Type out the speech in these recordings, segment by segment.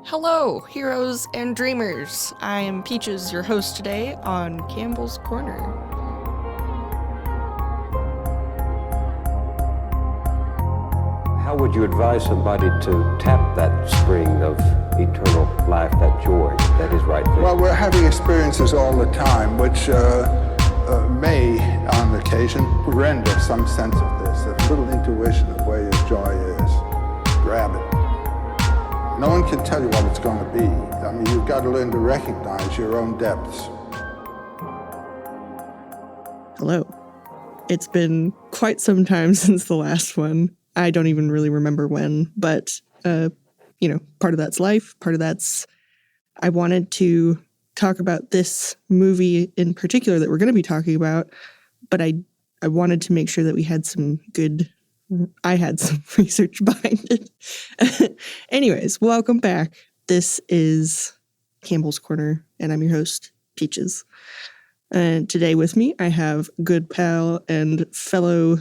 Hello, heroes and dreamers. I am Peaches, your host today on Campbell's Corner. How would you advise somebody to tap that spring of eternal life, that joy that is right there? Well, we're having experiences all the time, which may, on occasion, render some sense of this, a little intuition of where your joy is. Grab it. No one can tell you what it's going to be. I mean, you've got to learn to recognize your own depths. Hello. It's been quite some time since the last one. I don't even really remember when, but, part of that's life, part of that's, I wanted to talk about this movie in particular that we're going to be talking about, but I wanted to make sure that we had I had some research behind it. Anyways, welcome back. This is Campbell's Corner, and I'm your host, Peaches. And today with me, I have good pal and fellow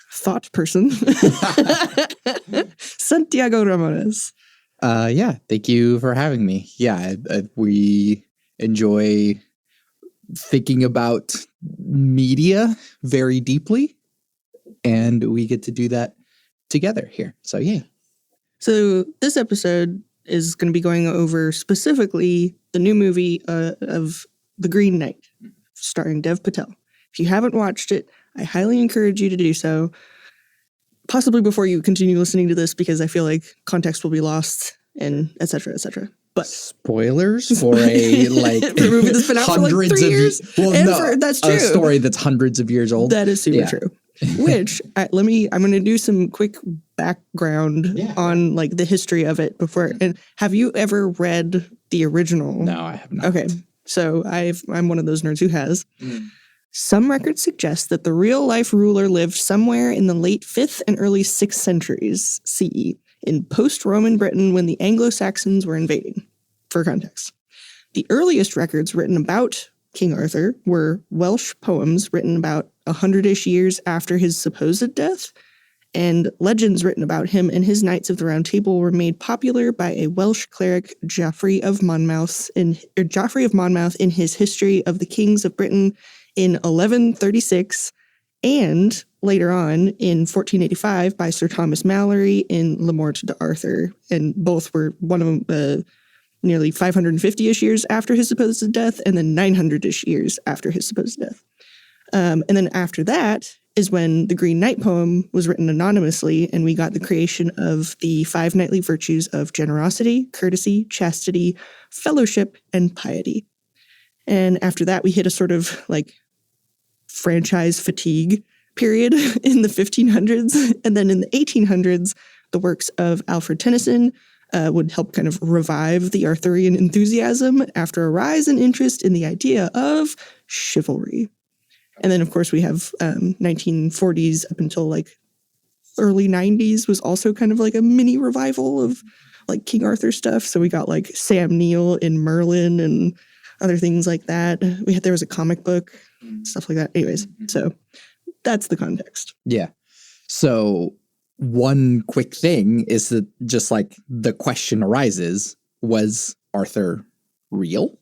thought person, Santiago Ramones. Thank you for having me. We enjoy thinking about media very deeply, and we get to do that together here. So, yeah. So this episode is going to be going over specifically the new movie of The Green Knight, starring Dev Patel. If you haven't watched it, I highly encourage you to do so, possibly before you continue listening to this, because I feel like context will be lost and et cetera, et cetera. But spoilers for a for a movie that's been out for like 3 years. That's true. A story that's hundreds of years old. That is super true. Which I'm going to do some quick background on like the history of it before. And have you ever read the original? No, I have not. Okay, so I'm one of those nerds who has. Some records suggest that the real-life ruler lived somewhere in the late 5th and early 6th centuries CE in post-Roman Britain when the Anglo-Saxons were invading. For context, the earliest records written about King Arthur were Welsh poems written about 100-ish years after his supposed death, and legends written about him and his Knights of the Round Table were made popular by a Welsh cleric, Geoffrey of Monmouth, in his History of the Kings of Britain in 1136, and later on in 1485 by Sir Thomas Malory in Le Morte d'Arthur, and both were one of them nearly 550-ish years after his supposed death, and then 900-ish years after his supposed death. And then after that is when the Green Knight poem was written anonymously, and we got the creation of the 5 knightly virtues of generosity, courtesy, chastity, fellowship, and piety. And after that, we hit a sort of like franchise fatigue period in the 1500s. And then in the 1800s, the works of Alfred Tennyson would help kind of revive the Arthurian enthusiasm after a rise in interest in the idea of chivalry. And then, of course, we have 1940s up until like early 90s was also kind of like a mini revival of like King Arthur stuff. So we got like Sam Neill in Merlin and other things like that. There was a comic book, stuff like that. Anyways, so that's the context. Yeah. So one quick thing is that just like the question arises, was Arthur real?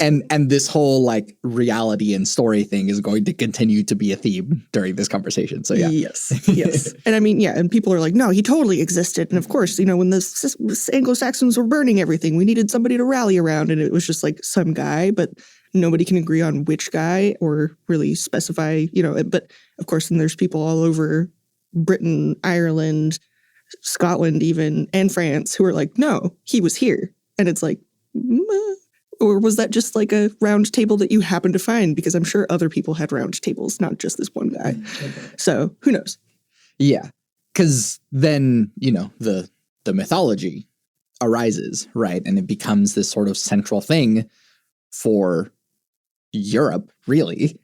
and this whole like reality and story thing is going to continue to be a theme during this conversation. So yeah. Yes. And I mean, and people are like, no, he totally existed. And of course, when the Anglo-Saxons were burning everything, we needed somebody to rally around. And it was just like some guy, but nobody can agree on which guy or really specify, but of course, then there's people all over Britain, Ireland, Scotland even, and France who are like, no, he was here. And it's like, or was that just like a round table that you happened to find? Because I'm sure other people had round tables, not just this one guy. So who knows? Yeah. Because then, the mythology arises, right? And it becomes this sort of central thing for Europe, really,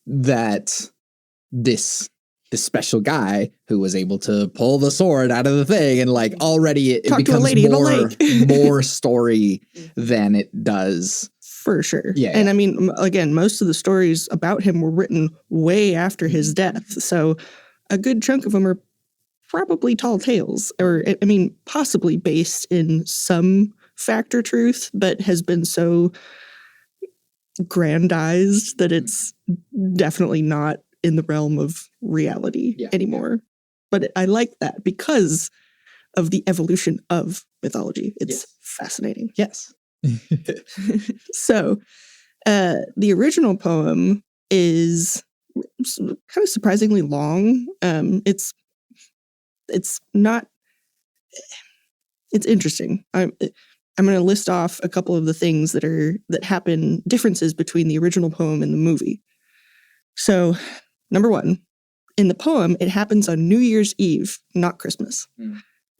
that this special guy who was able to pull the sword out of the thing, and like already it becomes more story than it does. For sure. Yeah. And I mean, again, most of the stories about him were written way after his death. So a good chunk of them are probably tall tales, or I mean, possibly based in some fact or truth, but has been so grandized that it's definitely not in the realm of reality anymore. But I like that because of the evolution of mythology. It's fascinating. Yes. So the original poem is kind of surprisingly long. It's not, it's interesting. I'm going to list off a couple of the things that happen, differences between the original poem and the movie. So, number one, in the poem, it happens on New Year's Eve, not Christmas.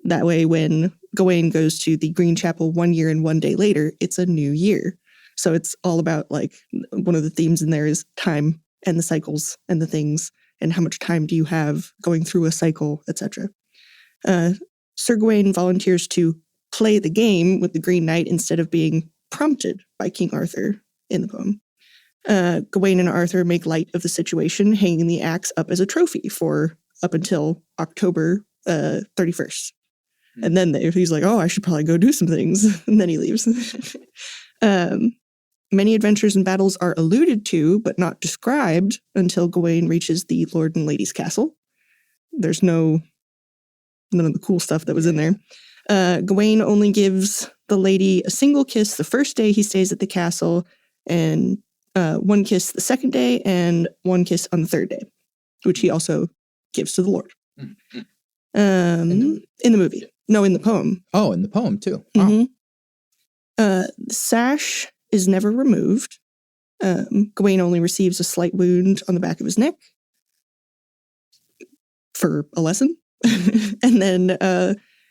That way, when Gawain goes to the Green Chapel 1 year and 1 day later, it's a new year. So it's all about, like, one of the themes in there is time and the cycles and the things and how much time do you have going through a cycle, etc. Sir Gawain volunteers to play the game with the Green Knight instead of being prompted by King Arthur in the poem. Gawain and Arthur make light of the situation, hanging the axe up as a trophy for up until October 31st. And then he's like, oh, I should probably go do some things. And then he leaves. Many adventures and battles are alluded to, but not described until Gawain reaches the Lord and Lady's castle. There's none of the cool stuff that was in there. Gawain only gives the lady a single kiss the first day he stays at the castle, and one kiss the second day, and one kiss on the third day, which he also gives to the Lord. In the movie. No, in the poem. Oh, in the poem, too. Mm-hmm. The sash is never removed. Gawain only receives a slight wound on the back of his neck for a lesson. And then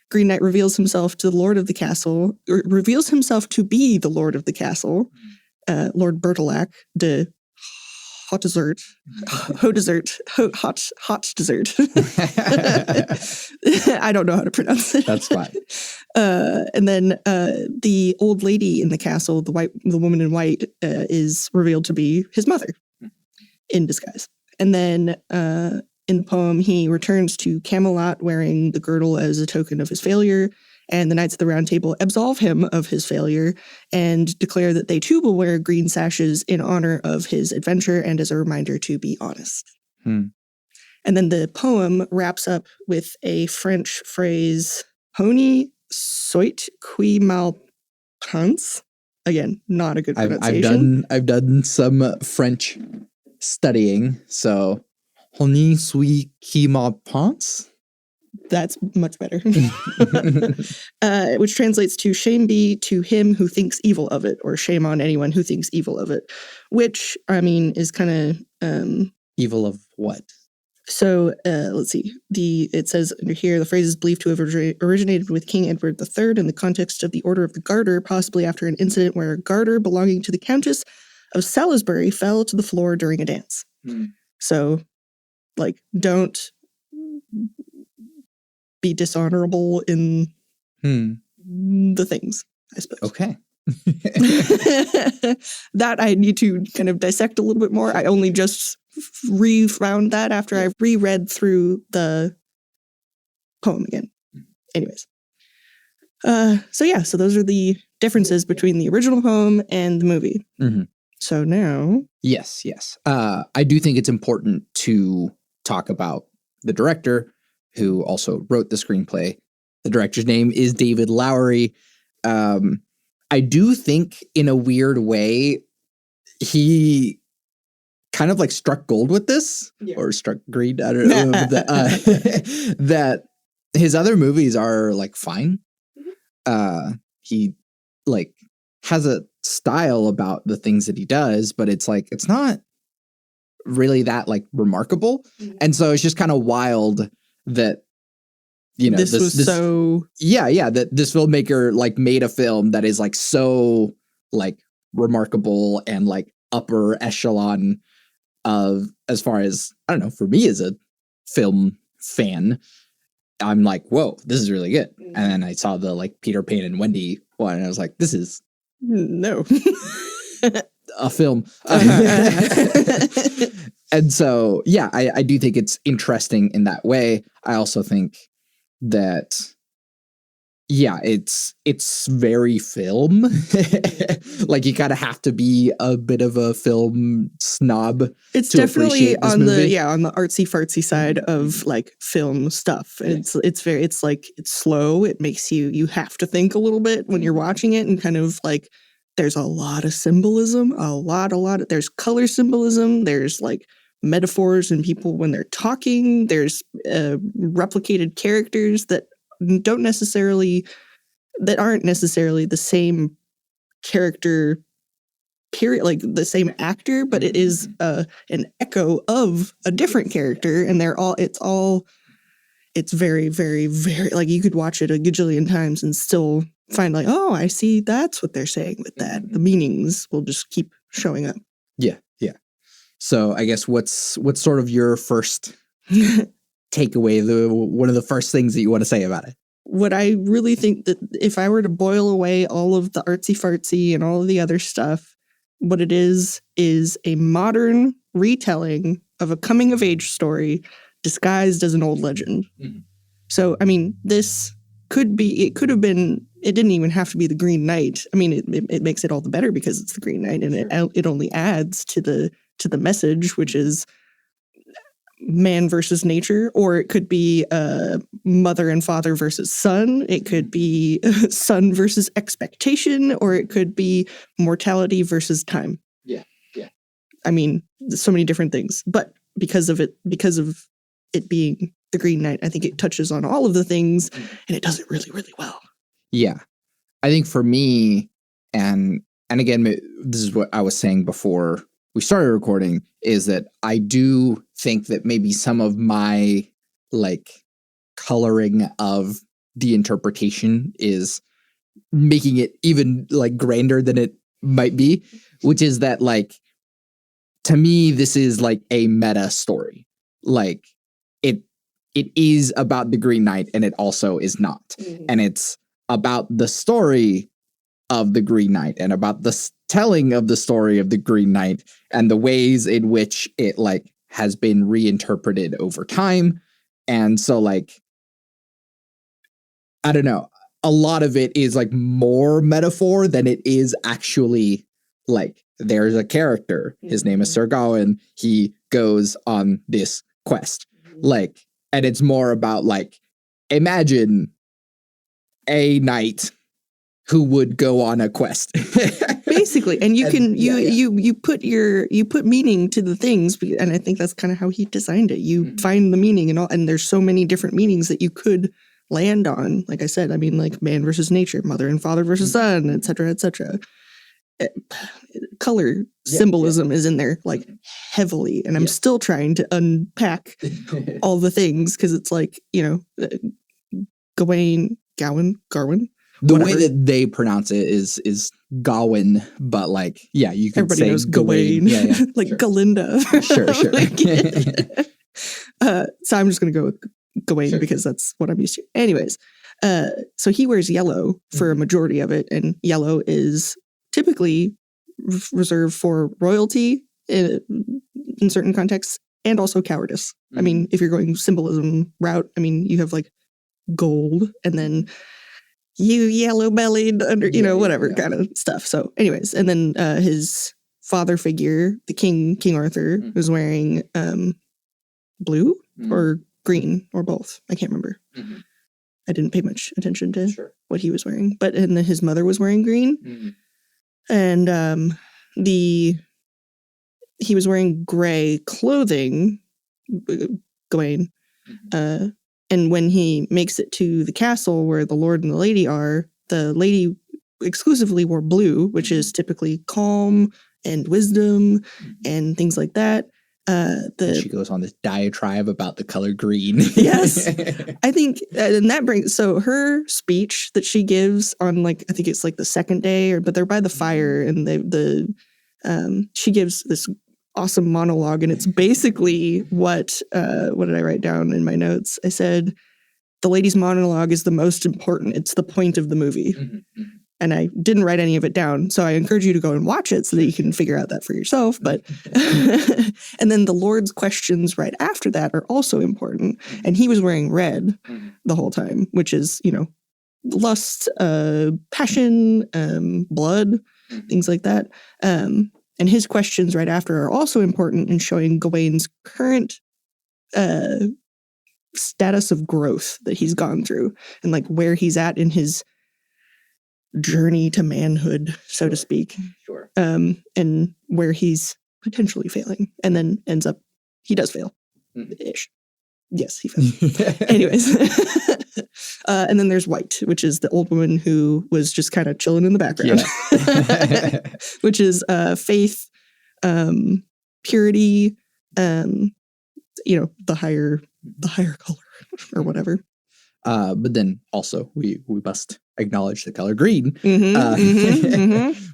Green Knight reveals himself to the Lord of the Castle, or reveals himself to be the Lord of the Castle, Lord Bertilac de Hot Dessert. Hot Dessert. I don't know how to pronounce it. That's fine. And then the old lady in the castle, the woman in white, is revealed to be his mother in disguise. And then in the poem, he returns to Camelot wearing the girdle as a token of his failure. And the Knights of the Round Table absolve him of his failure and declare that they too will wear green sashes in honor of his adventure and as a reminder to be honest. And then the poem wraps up with a French phrase, Honi soit qui mal pense. Again, not a good pronunciation. I've done some French studying, so Honi soit qui mal pense. That's much better. Which translates to shame be to him who thinks evil of it, or shame on anyone who thinks evil of it, which, I mean, is kind of... evil of what? So, let's see. It says under here, the phrase is believed to have originated with King Edward III in the context of the Order of the Garter, possibly after an incident where a garter belonging to the Countess of Salisbury fell to the floor during a dance. So, like, don't be dishonorable in the things, I suppose. Okay. That I need to kind of dissect a little bit more. I only just re-found that after I reread through the poem again. Anyways. So those are the differences between the original poem and the movie. So now... Yes. I do think it's important to talk about the director, who also wrote the screenplay. The director's name is David Lowery. I do think, in a weird way, he kind of like struck gold with this, or struck green. I don't know. That his other movies are like fine. He like has a style about the things that he does, but it's like it's not really that like remarkable. And so it's just kind of wild that, you know, this was so that this filmmaker like made a film that is like so like remarkable and like upper echelon of, as far as, I don't know, for me as a film fan, I'm like, whoa, this is really good. And then I saw the like Peter Pan and Wendy one, and I was like, this is no a film. And so, yeah, I do think it's interesting in that way. I also think that, yeah, it's very film. Like you kind of have to be a bit of a film snob. It's to definitely appreciate this on movie. on the artsy fartsy side of like film stuff. And it's like it's slow. It makes you have to think a little bit when you're watching it, and kind of like there's a lot of symbolism, a lot of, there's color symbolism, there's like metaphors and people when they're talking, there's replicated characters that aren't necessarily the same character period, like the same actor, but it is an echo of a different character, and it's very, very, very, like you could watch it a gajillion times and still find like, oh, I see, that's what they're saying with that. The meanings will just keep showing up. Yeah. So I guess what's sort of your first takeaway, one of the first things that you want to say about it? What I really think that if I were to boil away all of the artsy fartsy and all of the other stuff, what it is a modern retelling of a coming of age story disguised as an old legend. Mm-hmm. So, I mean, it didn't even have to be the Green Knight. I mean, it makes it all the better because it's the Green Knight, and it only adds to the message, which is man versus nature, or it could be mother and father versus son. It could be son versus expectation, or it could be mortality versus time. Yeah. I mean, there's so many different things, but because of it being the Green Knight, I think it touches on all of the things, and it does it really, really well. Yeah. I think for me, and again, this is what I was saying before we started recording, is that I do think that maybe some of my like coloring of the interpretation is making it even like grander than it might be, which is that like, to me, this is like a meta story. Like it is about the Green Knight, and it also is not. Mm-hmm. And it's about the story of the Green Knight and about the telling of the story of the Green Knight and the ways in which it like has been reinterpreted over time. And so like, I don't know, a lot of it is like more metaphor than it is actually like there's a character. His name is Sir Gawain. He goes on this quest. Like, and it's more about like, imagine a knight who would go on a quest. Basically. And you put meaning to the things, and I think that's kind of how he designed it. You find the meaning and there's so many different meanings that you could land on. Like I said, I mean, like man versus nature, mother and father versus son, et cetera, et cetera. Color symbolism is in there like heavily, and I'm still trying to unpack all the things, because it's like, Gawain. The way that they pronounce it is Gawain, but like, yeah, you can everybody say knows Gawain. Yeah, like sure. Galinda. Sure. So I'm just gonna go with Gawain because that's what I'm used to. Anyways, so he wears yellow for a majority of it, and yellow is typically reserved for royalty in certain contexts, and also cowardice. I mean, if you're going symbolism route, I mean, you have like gold, and then you yellow-bellied under, whatever kind of stuff. So anyways, and then his father figure, the King Arthur, was wearing blue or green or both. I can't remember. I didn't pay much attention to what he was wearing, and then his mother was wearing green. And he was wearing gray clothing, Gawain. And when he makes it to the castle where the Lord and the Lady are, the lady exclusively wore blue, which is typically calm and wisdom and things like that. She goes on this diatribe about the color green. Yes. I think, and that brings, so her speech that she gives on like, I think it's like the second day, but they're by the fire, and she gives this awesome monologue, and it's basically what did I write down in my notes? I said, the lady's monologue is the most important. It's the point of the movie. And I didn't write any of it down, so I encourage you to go and watch it so that you can figure out that for yourself. But and then the Lord's questions right after that are also important. And he was wearing red, the whole time, which is, lust, passion, blood, things like that. And his questions right after are also important in showing Gawain's current status of growth that he's gone through and like where he's at in his journey to manhood, so to speak. Sure. And where he's potentially failing, and then ends up he does fail. Ish. Yes, he failed. Anyways. And then there's White, which is the old woman who was just kind of chilling in the background. Yeah. Which is faith, purity, the higher color or whatever. But then also we must acknowledge the color green,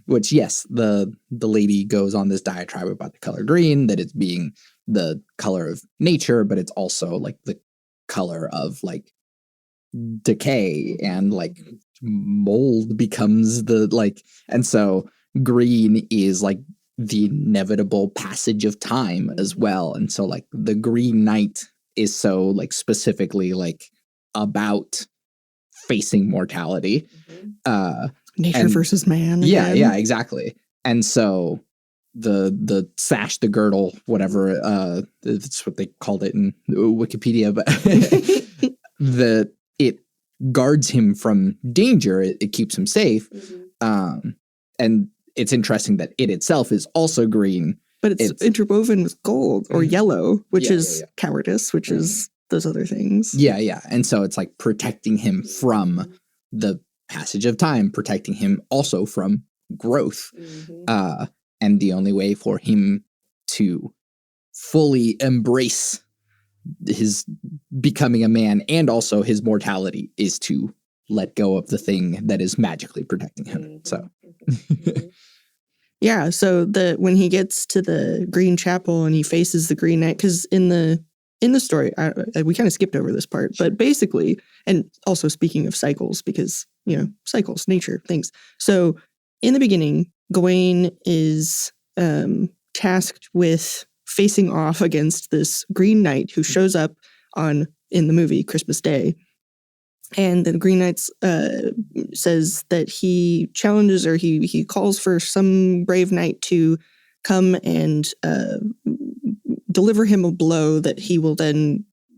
which, yes, the lady goes on this diatribe about the color green, that it's being the color of nature, but it's also like the color of like decay, and like mold becomes the like, and so green is like the inevitable passage of time as well. And so like the Green Knight is so like specifically like about facing mortality, nature versus man. Yeah, yeah, exactly. And so the sash, the girdle, whatever, that's what they called it in Wikipedia, but that it guards him from danger. It keeps him safe. And it's interesting that it itself is also green, but it's interwoven with gold or yellow, which is cowardice, which is those other things. Yeah, yeah. And so it's like protecting him from the passage of time, protecting him also from growth. And the only way for him to fully embrace his becoming a man and also his mortality is to let go of the thing that is magically protecting him. So yeah, so when he gets to the Green Chapel and he faces the Green Knight, because in the story, we kind of skipped over this part, but basically, and also speaking of cycles, because, cycles, nature, things. So in the beginning, Gawain is tasked with facing off against this Green Knight who shows up in the movie Christmas Day. And the Green Knight says that he challenges, or he calls for some brave knight to come and deliver him a blow that he will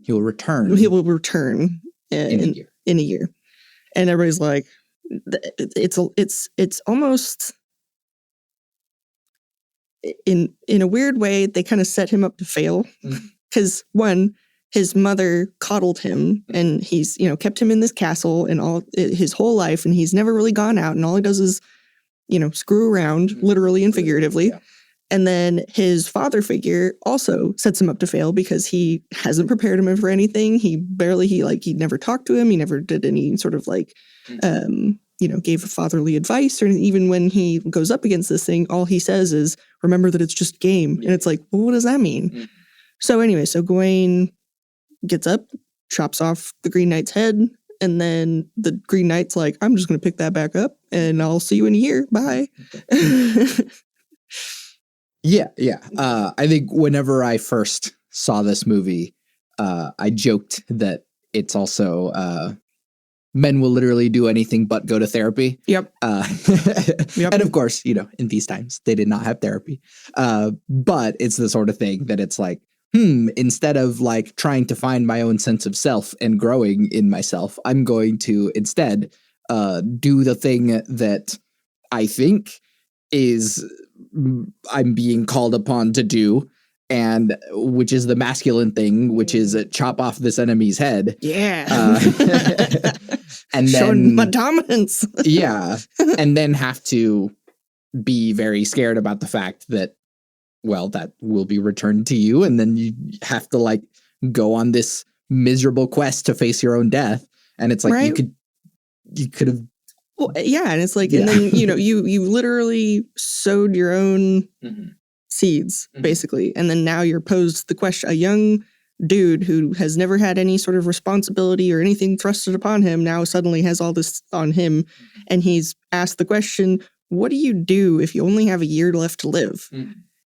return. He will return in a year. And everybody's like, it's almost in a weird way, they kind of set him up to fail, because one, his mother coddled him, and he's, kept him in this castle and all his whole life, and he's never really gone out, and all he does is, screw around, literally and figuratively. Yeah. And then his father figure also sets him up to fail because he hasn't prepared him for anything. He never talked to him. He never did any sort of gave fatherly advice, or even when he goes up against this thing, all he says is, remember that it's just game. And it's like, well, what does that mean? So anyway, Gawain gets up, chops off the Green Knight's head, and then the Green Knight's like, I'm just going to pick that back up and I'll see you in a year. Bye. Yeah. I think whenever I first saw this movie, I joked that it's also men will literally do anything but go to therapy. Yep. Yep. And of course, in these times, they did not have therapy. But it's the sort of thing that it's like, instead of like trying to find my own sense of self and growing in myself, I'm going to instead do the thing that I think is I'm being called upon to do, and which is the masculine thing, which is chop off this enemy's head. Yeah. And then showing my dominance. Yeah. And then have to be very scared about the fact that, well, that will be returned to you. And then you have to like go on this miserable quest to face your own death. And it's like, right? you could have. Well, yeah. And it's like, and then, you literally sowed your own seeds, basically. And then now you're posed the question, a young dude who has never had any sort of responsibility or anything thrusted upon him now suddenly has all this on him. And he's asked the question, what do you do if you only have a year left to live?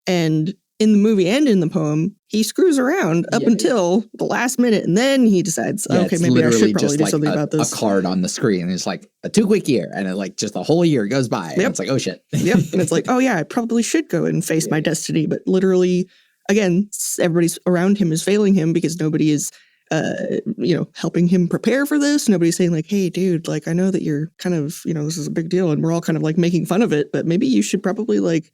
And in the movie and in the poem, he screws around up until the last minute, and then he decides, okay, maybe I should probably do something about this. A card on the screen. It's like a 2 quick year, and just a whole year goes by. And it's like, oh shit. Yep. And it's like, oh yeah, I probably should go and face my destiny. But literally, again, everybody's around him is failing him because nobody is, helping him prepare for this. Nobody's saying like, hey, dude, like, I know that you're kind of, this is a big deal, and we're all kind of like making fun of it, but maybe you should probably like,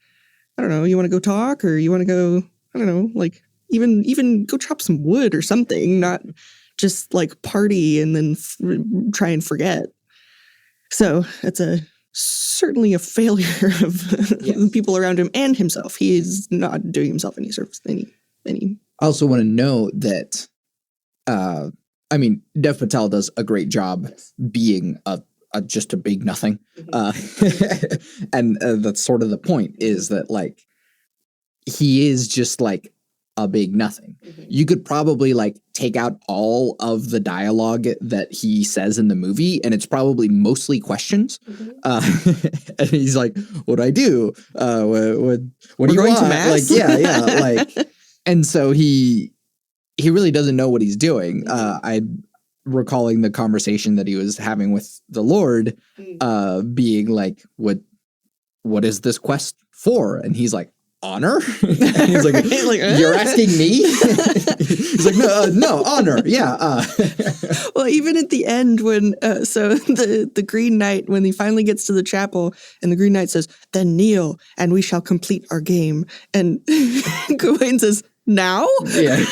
I don't know, you want to go talk, or you want to go, I don't know, like even go chop some wood or something, not just like party and then try and forget. So it's certainly a failure of the people around him and himself. He is not doing himself any service. Any. I also want to know that, Dev Patel does a great job being just a big nothing. And that's sort of the point, is that like, he is just like a big nothing. You could probably like take out all of the dialogue that he says in the movie, and it's probably mostly questions. And he's like, what do I do? What do you want? Like, yeah. Like, and so he really doesn't know what he's doing. I'm recalling the conversation that he was having with the Lord, being like, what is this quest for? And he's like, honor? He's like, you're asking me? He's like, no, honor. Yeah. Well, even at the end when, so the Green Knight, when he finally gets to the chapel and the Green Knight says, then kneel and we shall complete our game. And Gawain says, now? Yeah.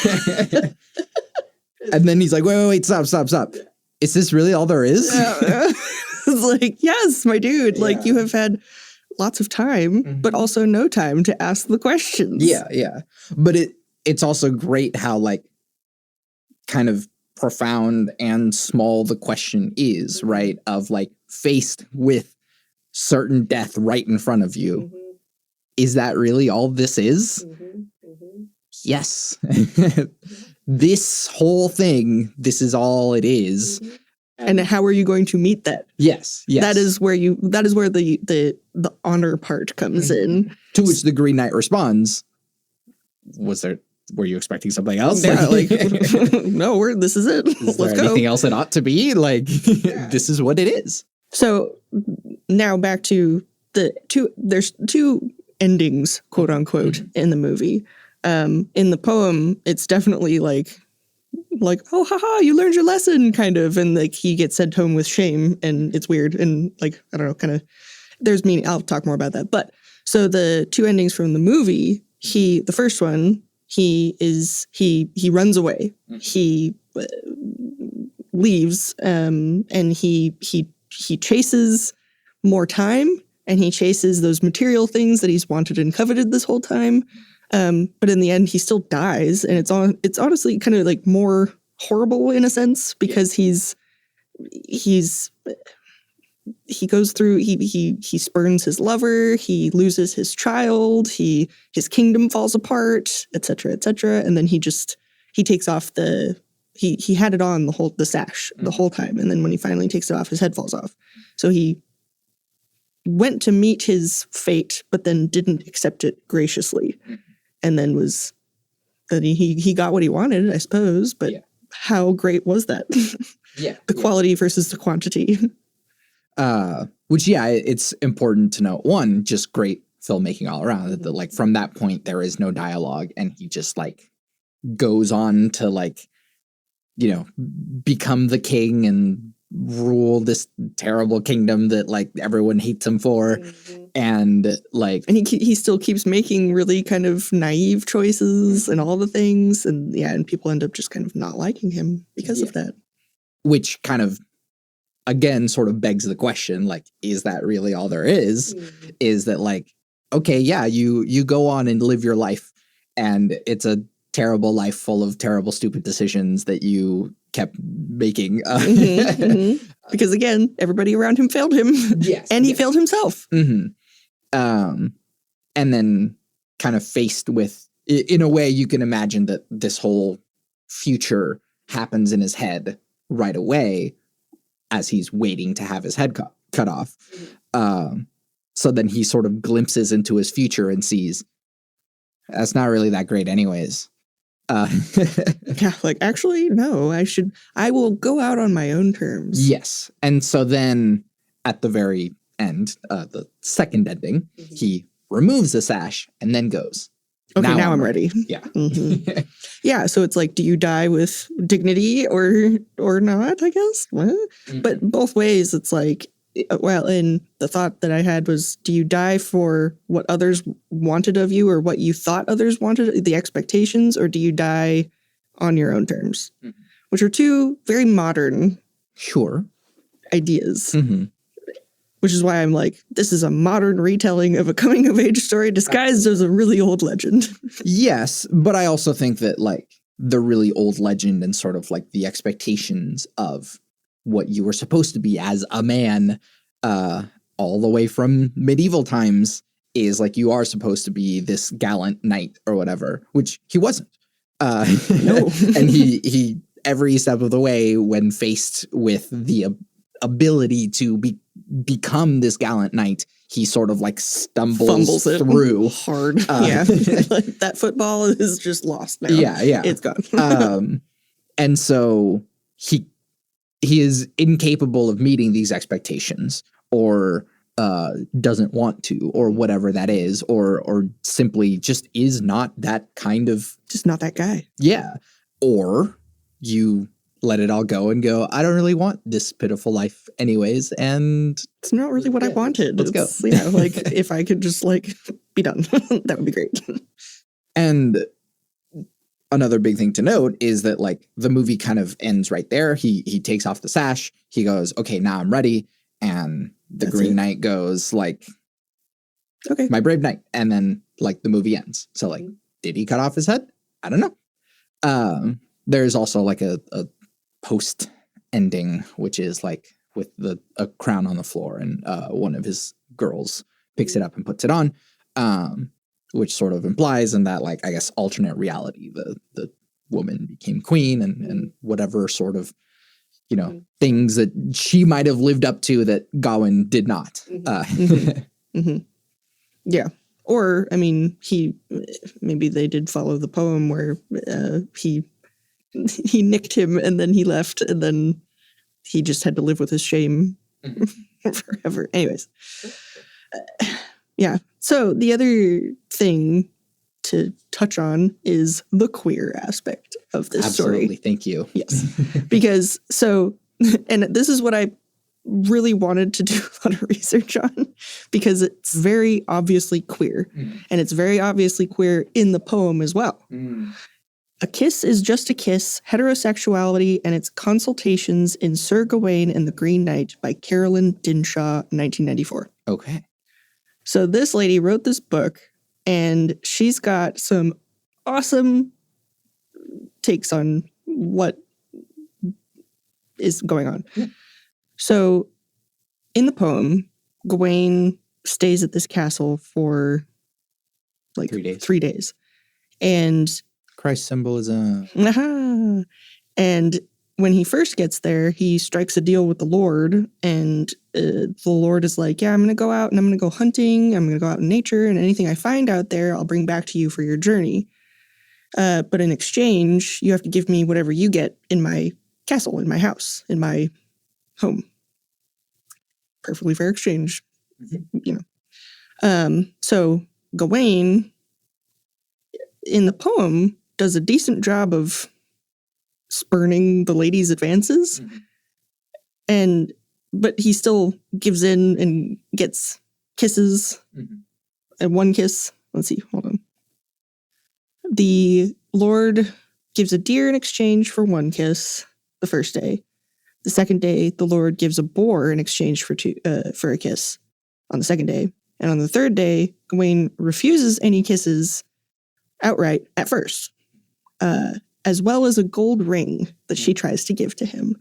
And then he's like, wait, stop. Is this really all there is? It's like, yes, my dude, like you have had lots of time, but also no time to ask the questions. Yeah. But it's also great how like kind of profound and small the question is, right? Of like faced with certain death right in front of you. Is that really all this is? Yes. This whole thing, this is all it is. And how are you going to meet that? Yes. That is where the honor part comes in. To which the Green Knight responds, were you expecting something else? Yeah, like no, this is it. Is Let's there go. anything else it ought to be? Like, this is what it is. So now back to there's two endings, quote unquote, in the movie. In the poem, it's definitely like, oh, haha, you learned your lesson, kind of. And like, he gets sent home with shame, and it's weird. And like, I don't know, kind of, there's meaning. I'll talk more about that. But so the two endings from the movie, the first one, he runs away. He leaves, and he chases more time, and he chases those material things that he's wanted and coveted this whole time. But in the end, he still dies, and it's honestly kind of like more horrible in a sense, because he goes through, he spurns his lover, he loses his child, his kingdom falls apart, etc., and then he takes off he had it on the sash the whole time, and then when he finally takes it off, his head falls off. So he went to meet his fate, but then didn't accept it graciously. And then he got what he wanted, I suppose, but how great was that? The quality versus the quantity. Which, it's important to note. One, just great filmmaking all around. That like from that point, there is no dialogue, and he just like goes on to like, become the king and rule this terrible kingdom that like everyone hates him for. And like, and he still keeps making really kind of naive choices and all the things, and people end up just kind of not liking him because of that. Which kind of, again, sort of begs the question, like, is that really all there is? Is that like, okay, you go on and live your life, and it's a terrible life full of terrible, stupid decisions that you kept making. Because again, everybody around him failed him. Yes. And he failed himself. And then kind of faced with, in a way, you can imagine that this whole future happens in his head right away as he's waiting to have his head cut off. So then he sort of glimpses into his future and sees, That's not really that great anyways. Yeah, like, actually, no, I will go out on my own terms. Yes. And so then at the very end, the second ending, he removes the sash and then goes, Okay, now I'm ready. Yeah. Mhm. Yeah, so it's like, do you die with dignity or not, I guess? What? But both ways, it's like, well, and the thought that I had was, do you die for what others wanted of you or what you thought others wanted, the expectations, or do you die on your own terms? Which are two very modern Sure. ideas. Mm-hmm. Which is why I'm like, this is a modern retelling of a coming-of-age story disguised as a really old legend. Yes, but I also think that like the really old legend and sort of like the expectations of what you were supposed to be as a man, all the way from medieval times, is like you are supposed to be this gallant knight or whatever, which he wasn't. No. And he every step of the way, when faced with the ability to become this gallant knight, he sort of like fumbles through hard. Yeah, like that football is just lost now. Yeah, it's gone. And so he is incapable of meeting these expectations, or doesn't want to, or whatever that is, or simply just is not that kind of, just not that guy. Yeah, or you let it all go and go, I don't really want this pitiful life anyways, and it's not really what I wanted. Let's go. Yeah, like if I could just like be done, that would be great. And another big thing to note is that like the movie kind of ends right there. He takes off the sash. He goes, okay, now I'm ready. And the Green Knight goes like, okay, my brave knight. And then like the movie ends. So like, did he cut off his head? I don't know. There's also like a post ending, which is like with a crown on the floor, and one of his girls picks it up and puts it on, which sort of implies in that, like, I guess, alternate reality, the woman became queen and whatever sort of, you know, things that she might have lived up to that Gawain did not. Yeah. Or, I mean, maybe they did follow the poem where he nicked him and then he left and then he just had to live with his shame forever. Anyways. Yeah. So the other thing to touch on is the queer aspect of this story. Absolutely. Thank you. Yes. Because and this is what I really wanted to do a lot of research on, because it's very obviously queer, and it's very obviously queer in the poem as well. A Kiss is Just a Kiss, Heterosexuality and Its Consolations in Sir Gawain and the Green Knight by Carolyn, Dinshaw, 1994. Okay. So this lady wrote this book, and she's got some awesome takes on what is going on. Yeah. So in the poem, Gawain stays at this castle for like 3 days. And Christ symbolism. And when he first gets there, he strikes a deal with the Lord, and the Lord is like, yeah, I'm going to go out and I'm going to go hunting. I'm going to go out in nature, and anything I find out there, I'll bring back to you for your journey. But in exchange, you have to give me whatever you get in my castle, in my house, in my home. Perfectly fair exchange, you know. So Gawain, in the poem, does a decent job of spurning the lady's advances, but he still gives in and gets kisses. And one kiss, let's see, hold on. The Lord gives a deer in exchange for one kiss the first day. The second day, the Lord gives a boar in exchange for a kiss on the second day. And on the third day, Gawain refuses any kisses outright at first, as well as a gold ring that she tries to give to him,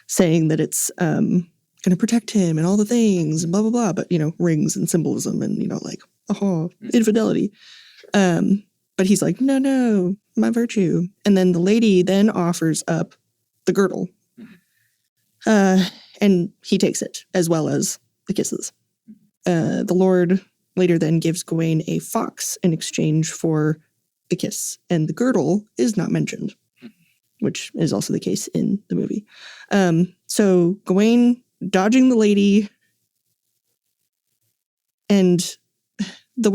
saying that it's going to protect him and all the things and blah, blah, blah. But, you know, rings and symbolism and, you know, like, infidelity. But he's like, no, my virtue. And then the lady then offers up the girdle. And he takes it, as well as the kisses. The Lord later then gives Gawain a fox in exchange for a kiss, and the girdle is not mentioned, which is also the case in the movie. So Gawain dodging the lady, and the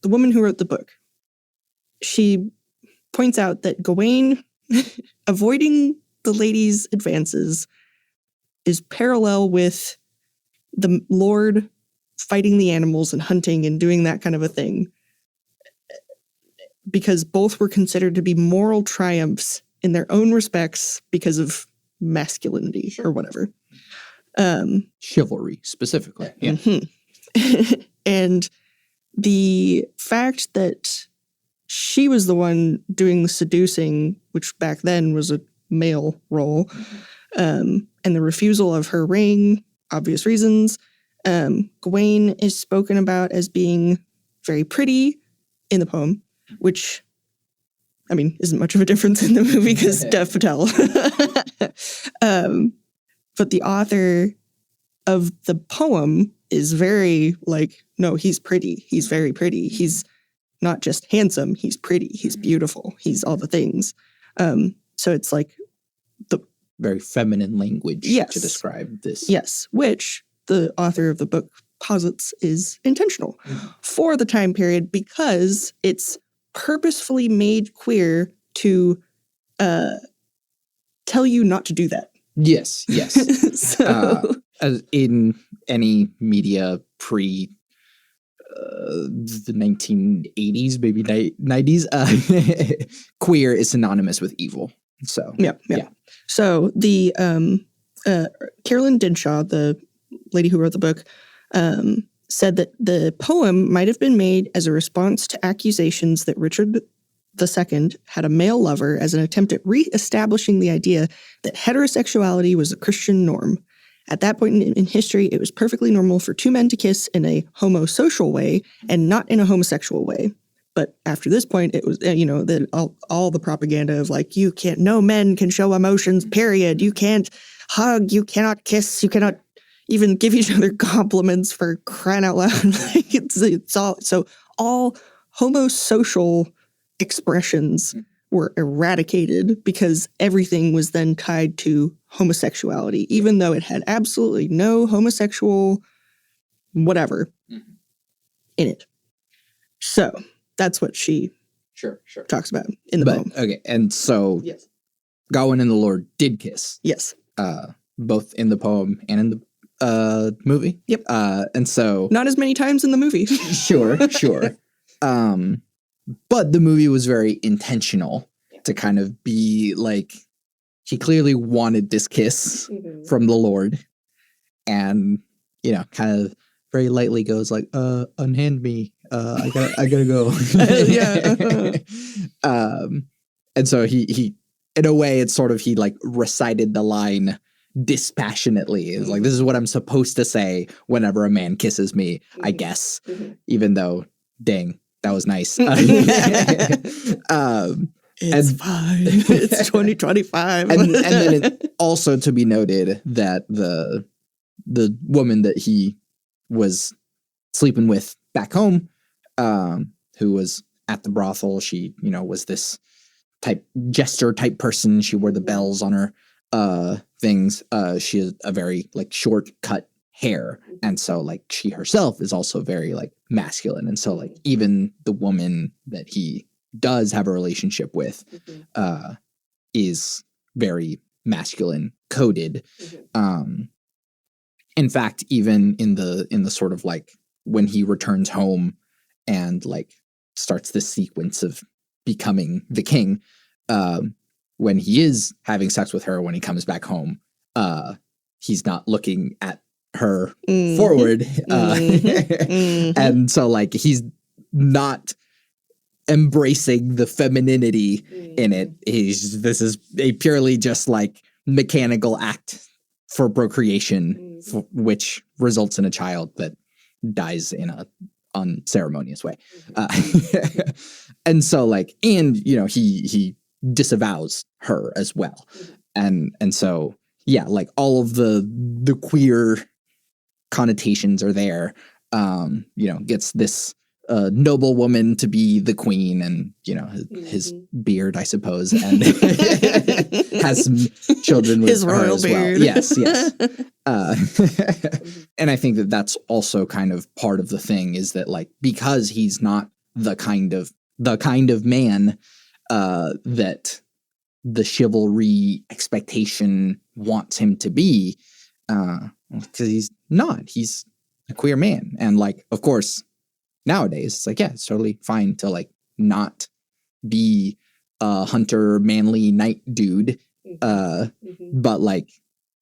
woman who wrote the book, she points out that Gawain avoiding the lady's advances is parallel with the Lord fighting the animals and hunting and doing that kind of a thing, because both were considered to be moral triumphs in their own respects because of masculinity or whatever. Chivalry, specifically. Yeah. Mm-hmm. And the fact that she was the one doing the seducing, which back then was a male role, and the refusal of her ring, obvious reasons, Gawain is spoken about as being very pretty in the poem, which, I mean, isn't much of a difference in the movie because Dev Patel. But the author of the poem is very like, no, he's pretty. He's very pretty. He's not just handsome. He's pretty. He's beautiful. He's all the things. So it's like the very feminine language to describe this. Yes, which the author of the book posits is intentional for the time period because it's purposefully made queer to tell you not to do that. Yes. So, as in any media pre the 1980s, maybe 90s, queer is synonymous with evil. So yeah. So the Carolyn Dinshaw, the lady who wrote the book, said that the poem might have been made as a response to accusations that Richard II had a male lover as an attempt at re-establishing the idea that heterosexuality was a Christian norm. At that point in history, it was perfectly normal for two men to kiss in a homosocial way and not in a homosexual way. But after this point, it was, all the propaganda of like, no men can show emotions, period. You can't hug, you cannot kiss, you cannot even give each other compliments, for crying out loud. Like it's all, so all homosocial expressions were eradicated because everything was then tied to homosexuality, even though it had absolutely no homosexual whatever in it. So that's what she talks about in the poem. Okay, and so Yes. Gawain and the Lord did kiss. Yes. Both in the poem and in the movie. Yep. And so Not as many times in the movie. sure. But the movie was very intentional to kind of be like, he clearly wanted this kiss from the Lord, and kind of very lightly goes like, unhand me. I gotta go. And so he in a way, it's sort of, he like recited the line dispassionately. It's like, this is what I'm supposed to say whenever a man kisses me, I guess, even though, dang, that was nice. It's fine. It's 2025. and then it also to be noted that the woman that he was sleeping with back home, who was at the brothel, she, was this jester type person. She wore the bells on her things. She has a very like short cut hair, and so like she herself is also very like masculine, and so like even the woman that he does have a relationship with is very masculine coded. In fact, even in the sort of like when he returns home and like starts this sequence of becoming the king, when he is having sex with her, when he comes back home, he's not looking at her forward. And so like he's not embracing the femininity in it. This is a purely just like mechanical act for procreation, which results in a child that dies in a unceremonious way. And so like, and he disavows her as well. And so, yeah, like all of the queer connotations are there, gets this noble woman to be the queen, and his beard, I suppose, and has some children with His her royal as beard. well. Yes. And I think that that's also kind of part of the thing, is that like, because he's not the kind of man that the chivalry expectation wants him to be, because he's not. He's a queer man, and like, of course, nowadays it's like, yeah, it's totally fine to like not be a hunter, manly knight dude, but like,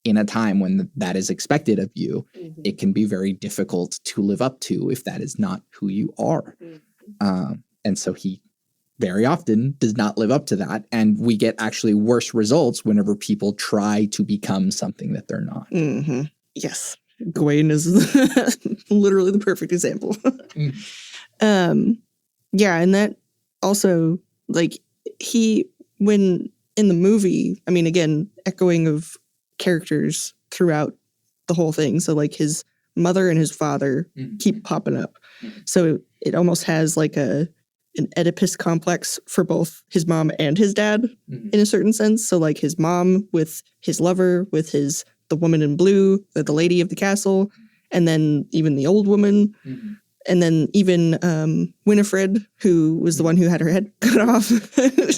in a time when that is expected of you, it can be very difficult to live up to if that is not who you are. And so he very often does not live up to that. And we get actually worse results whenever people try to become something that they're not. Yes. Gawain is literally the perfect example. Yeah. And that also, like, when in the movie, I mean, again, echoing of characters throughout the whole thing. So like his mother and his father keep popping up. So it almost has like an Oedipus complex for both his mom and his dad in a certain sense. So like his mom with his lover, with the woman in blue, the lady of the castle, and then even the old woman. And then even Winifred, who was the one who had her head cut off.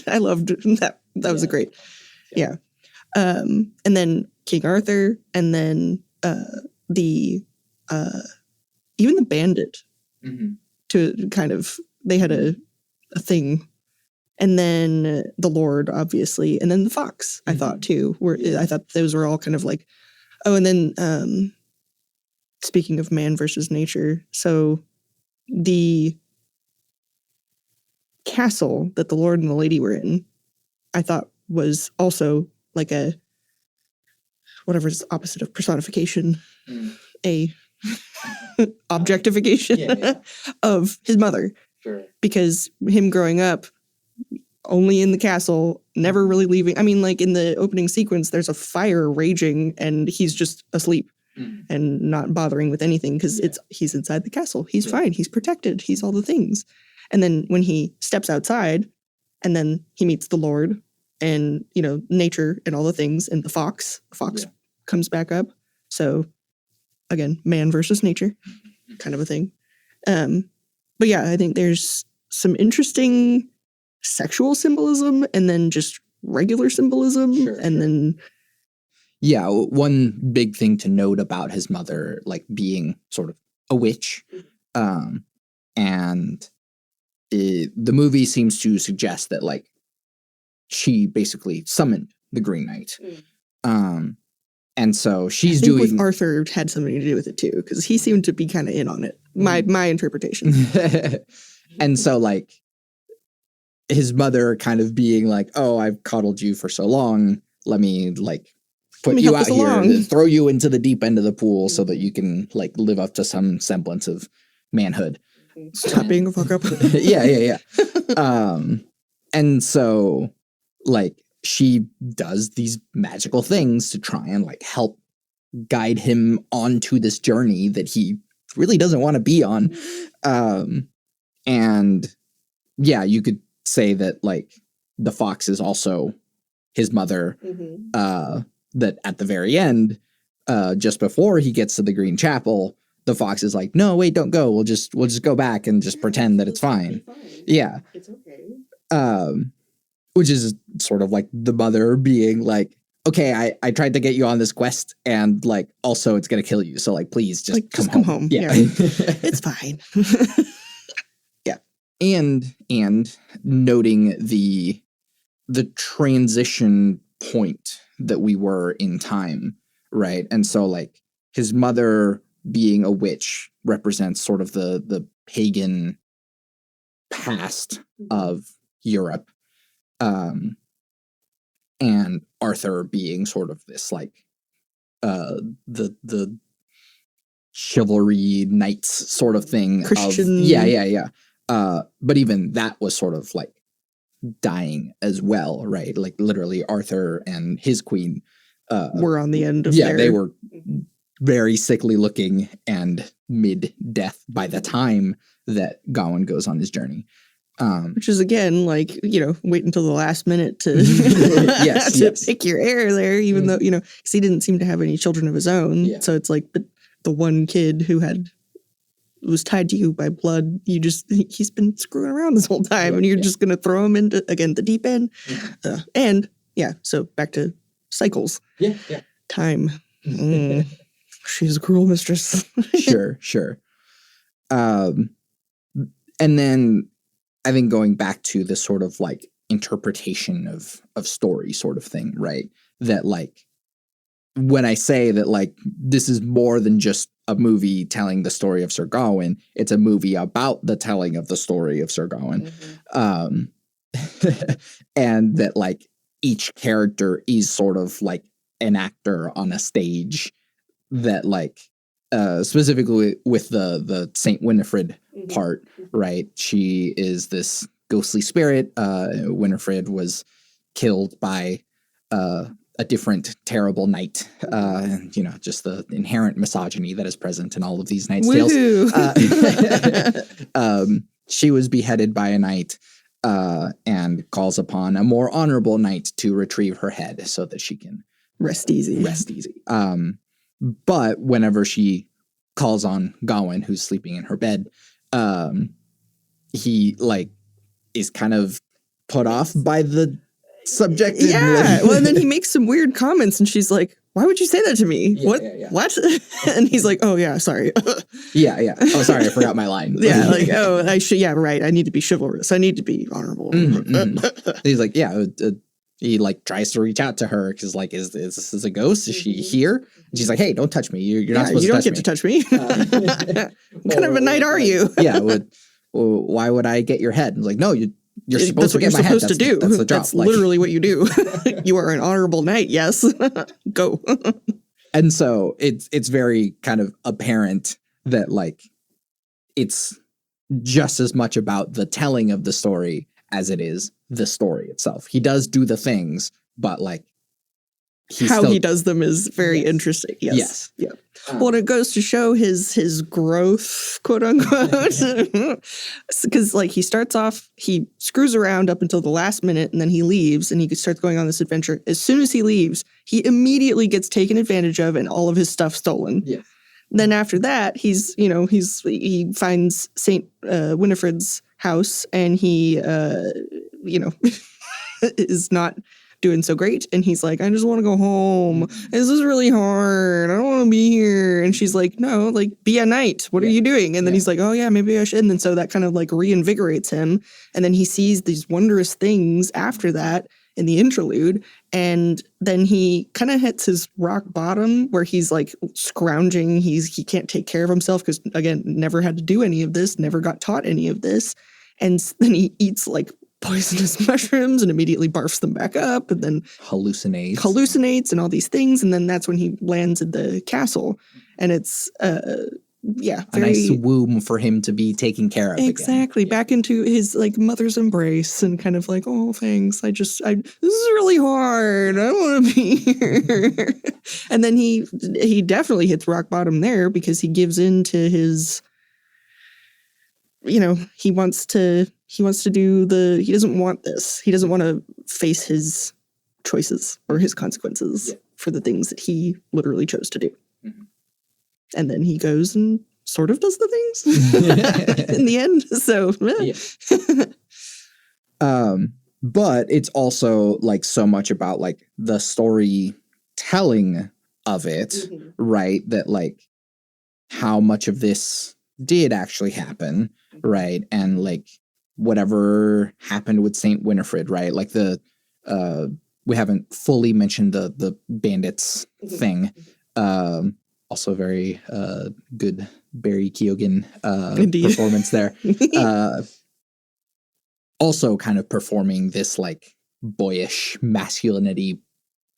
I loved that. That was a great. Yeah. And then King Arthur, and then even the bandit to kind of, they had a thing. And then the Lord, obviously, and then the fox, I thought too, I thought those were all kind of like, oh, and then speaking of man versus nature, so the castle that the Lord and the Lady were in, I thought was also like a, whatever's opposite of personification, a objectification of his mother. Sure. Because him growing up only in the castle, never really leaving. I mean, like in the opening sequence, there's a fire raging and he's just asleep and not bothering with anything because he's inside the castle. He's fine. He's protected. He's all the things. And then when he steps outside and then he meets the Lord and, nature and all the things, and the fox comes back up. So again, man versus nature kind of a thing. But yeah, I think there's some interesting sexual symbolism and then just regular symbolism. Then yeah, one big thing to note about his mother, like being sort of a witch, and the movie seems to suggest that like she basically summoned the Green Knight. And so she's doing with Arthur had something to do with it too, because he seemed to be kind of in on it. My interpretation. And so like his mother kind of being like, oh, I've coddled you for so long. Let me like put you out here and throw you into the deep end of the pool so that you can like live up to some semblance of manhood. Stop being a fuck up. Yeah. And so like she does these magical things to try and like help guide him onto this journey that he really doesn't want to be on. And yeah, you could say that like the fox is also his mother, that at the very end, just before he gets to the Green Chapel, the fox is like, no, wait, don't go. We'll just go back and just pretend that it's fine. Yeah. It's okay. Which is sort of like the mother being like, okay, I tried to get you on this quest and like, also it's going to kill you. So like, please just like, come home. Yeah. It's fine. Yeah. And noting the transition point that we were in time. Right. And so like his mother being a witch represents sort of the pagan past of Europe. And Arthur being sort of this like the chivalry knights sort of thing. Christian. Yeah. But even that was sort of like dying as well, right? Like literally Arthur and his queen were on the end of they were very sickly looking and mid-death by the time that Gawain goes on his journey. Which is, again, like, wait until the last minute to, yes. pick your heir there, even though, because he didn't seem to have any children of his own. Yeah. So it's like the one kid who was tied to you by blood, he's been screwing around this whole time, and you're just going to throw him into, again, the deep end. So back to cycles. Yeah. Time. She's a cruel mistress. Sure. And then I think going back to this sort of like interpretation of story sort of thing, right? That like, when I say that like this is more than just a movie telling the story of Sir Gawain, it's a movie about the telling of the story of Sir Gawain. And that like each character is sort of like an actor on a stage, that like specifically with the Saint Winifred part, right? She is this ghostly spirit. Winifred was killed by a different terrible knight, and just the inherent misogyny that is present in all of these Knight's Tales. She was beheaded by a knight, and calls upon a more honorable knight to retrieve her head so that she can rest easy. But whenever she calls on Gawain, who's sleeping in her bed, he like is kind of put off by the subject. Yeah. Well, and then he makes some weird comments, and she's like, "Why would you say that to me? Yeah, what? yeah. What?" And he's like, "Oh yeah, sorry." Yeah. Oh, sorry, I forgot my line. Yeah, like, oh, I should. Yeah, right. I need to be chivalrous. I need to be honorable. He's like, yeah. He like tries to reach out to her because like, is this a ghost? Is she here? And she's like, hey, don't touch me. You're not supposed to touch me. You don't get to touch me. What kind of a knight are you? Yeah. Why would I get your head? And like, no, you're supposed to get my head. That's what you're supposed to do. That's the job. That's literally what you do. You are an honorable knight. Yes. Go. And so it's very kind of apparent that like it's just as much about the telling of the story as it is the story itself. He does do the things, but like he does them is very interesting. Yes. Yeah. Well, it goes to show his growth, quote unquote, because like he starts off, he screws around up until the last minute, and then he leaves, and he starts going on this adventure. As soon as he leaves, he immediately gets taken advantage of, and all of his stuff stolen. Yeah. Then after that, he finds Saint Winifred's house, and he is not doing so great, and he's like, I just want to go home. This is really hard. I don't want to be here. And she's like, no, like, be a knight. What are you doing? And then he's like, oh yeah, maybe I should. And then so that kind of like reinvigorates him, and then he sees these wondrous things after that in the interlude, and then he kind of hits his rock bottom where he's like scrounging. He can't take care of himself because, again, never had to do any of this, never got taught any of this. And then he eats like poisonous mushrooms and immediately barfs them back up, and then hallucinates and all these things. And then that's when he lands at the castle, and it's a nice womb for him to be taken care of. Exactly. Again. Back into his like mother's embrace, and kind of like, oh, thanks. This is really hard. I don't want to be here. And then he definitely hits rock bottom there, because he gives in to his, he doesn't want this. He doesn't want to face his choices or his consequences for the things that he literally chose to do. Mm-hmm. And then he goes and sort of does the things in the end. So, but it's also like so much about like the storytelling of it, right? That like how much of this did actually happen, right? And like whatever happened with Saint Winifred, right? Like we haven't fully mentioned the bandits thing. Also very good Barry Keoghan performance there. Also kind of performing this like boyish masculinity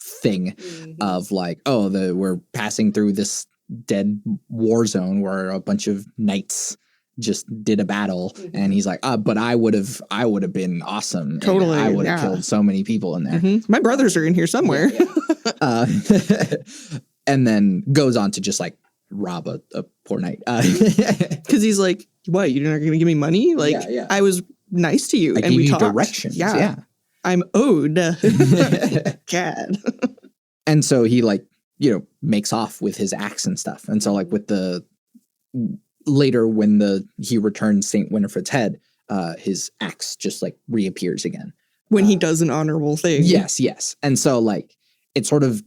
thing of like, we're passing through this dead war zone where a bunch of knights just did a battle, and he's like, but I would have been awesome. Totally. I would have killed so many people in there. My brothers are in here somewhere. and then goes on to just like rob a poor knight. Because he's like, what, you're not going to give me money? Like, Yeah. I was nice to you. I and gave we you talked. directions. Yeah. Yeah. I'm owed. God. And so he like, makes off with his axe and stuff. And so like with the later when he returns Saint Winifred's head, his axe just like reappears again. When he does an honorable thing. Yes. And so like it sort of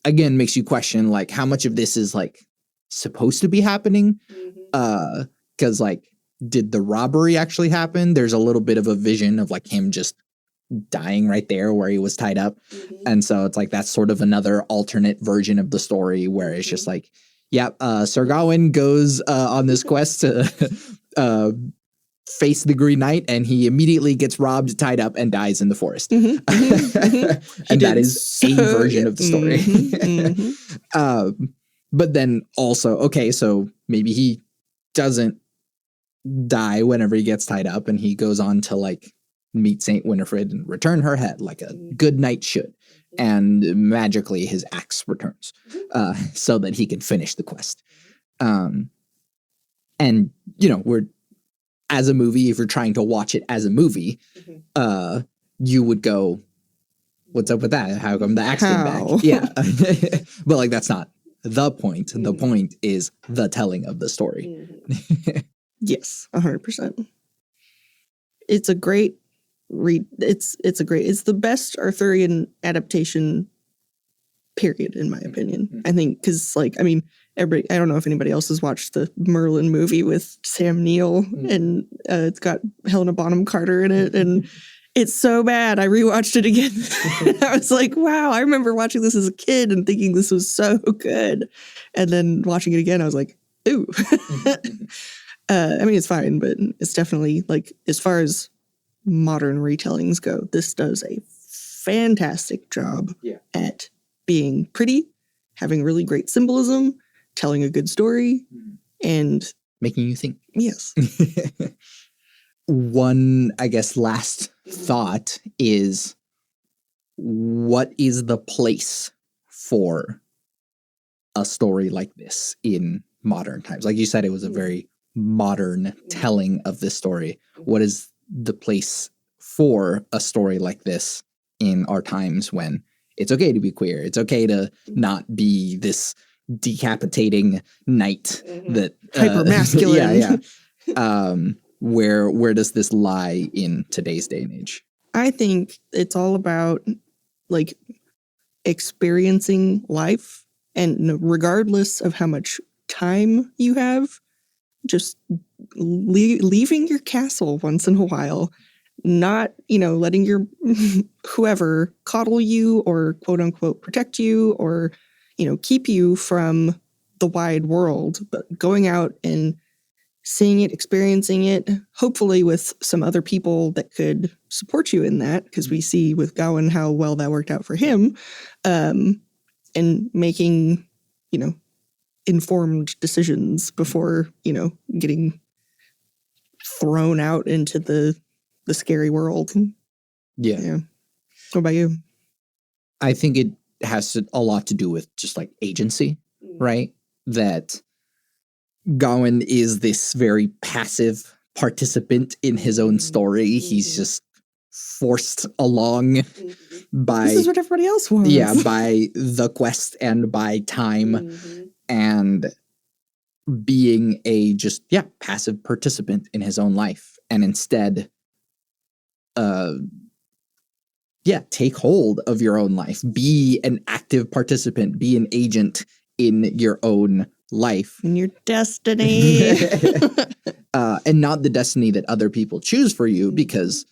again makes you question like how much of this is like supposed to be happening. Because like, did the robbery actually happen? There's a little bit of a vision of like him just dying right there where he was tied up. And so it's like that's sort of another alternate version of the story where it's just like, Sir Gawain goes on this quest to face the Green Knight, and he immediately gets robbed, tied up, and dies in the forest. And that is a version of the story. But then also, okay, so maybe he doesn't die whenever he gets tied up, and he goes on to like meet Saint Winifred and return her head like a good knight should. And magically his axe returns so that he can finish the quest. And, we're, as a movie, if you're trying to watch it as a movie, you would go, what's up with that? How come the axe came back? Yeah. But like, that's not the point. The point is the telling of the story. Yes, 100%. It's a great read. It's the best Arthurian adaptation, period, in my opinion. I think, because like, I mean, everybody, I don't know if anybody else has watched the Merlin movie with Sam Neill, and it's got Helena Bonham Carter in it, and it's so bad. I rewatched it again. I was like, wow, I remember watching this as a kid and thinking this was so good. And then watching it again, I was like, ooh. I mean, it's fine, but it's definitely like, as far as modern retellings go, this does a fantastic job at being pretty, having really great symbolism, telling a good story, and making you think. Yes. One, I guess, last thought is, what is the place for a story like this in modern times? Like you said, it was a very modern telling of this story. What is the place for a story like this in our times when it's okay to be queer? It's okay to not be this decapitating knight that hyper masculine. Where does this lie in today's day and age? I think it's all about like experiencing life, and regardless of how much time you have, just leaving your castle once in a while, not, letting your whoever coddle you or quote unquote protect you or, keep you from the wide world, but going out and seeing it, experiencing it, hopefully with some other people that could support you in that, because we see with Gawain how well that worked out for him, and making, informed decisions before, getting thrown out into the scary world. Yeah. What about you? I think it has a lot to do with just like agency, right? That Gawain is this very passive participant in his own story. He's just forced along by... This is what everybody else wants. Yeah, by the quest and by time and being a just, passive participant in his own life. And instead, take hold of your own life. Be an active participant. Be an agent in your own life. In your destiny. And not the destiny that other people choose for you, because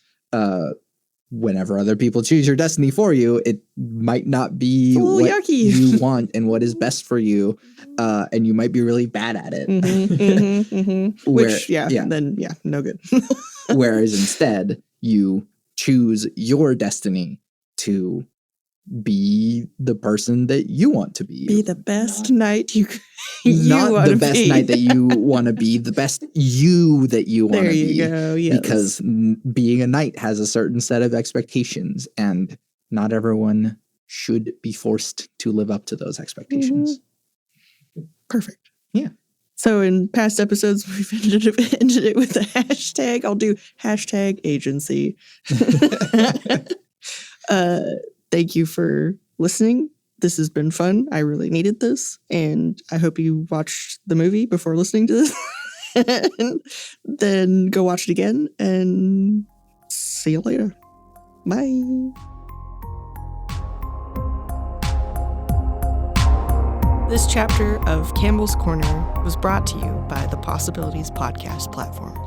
whenever other people choose your destiny for you, it might not be what yucky. You want and what is best for you, and you might be really bad at it. No good. Whereas instead, you choose your destiny to be the person that you want to be. Be the best knight you not the best knight that you want to be, the best you that you want to be. There you go, yes. Because being a knight has a certain set of expectations, and not everyone should be forced to live up to those expectations. Perfect. Yeah. So in past episodes, we've ended it with a hashtag. I'll do hashtag agency. Thank you for listening. This has been fun. I really needed this. And I hope you watched the movie before listening to this. And then go watch it again. And see you later. Bye. This chapter of Campbell's Corner was brought to you by the Possibilities Podcast platform.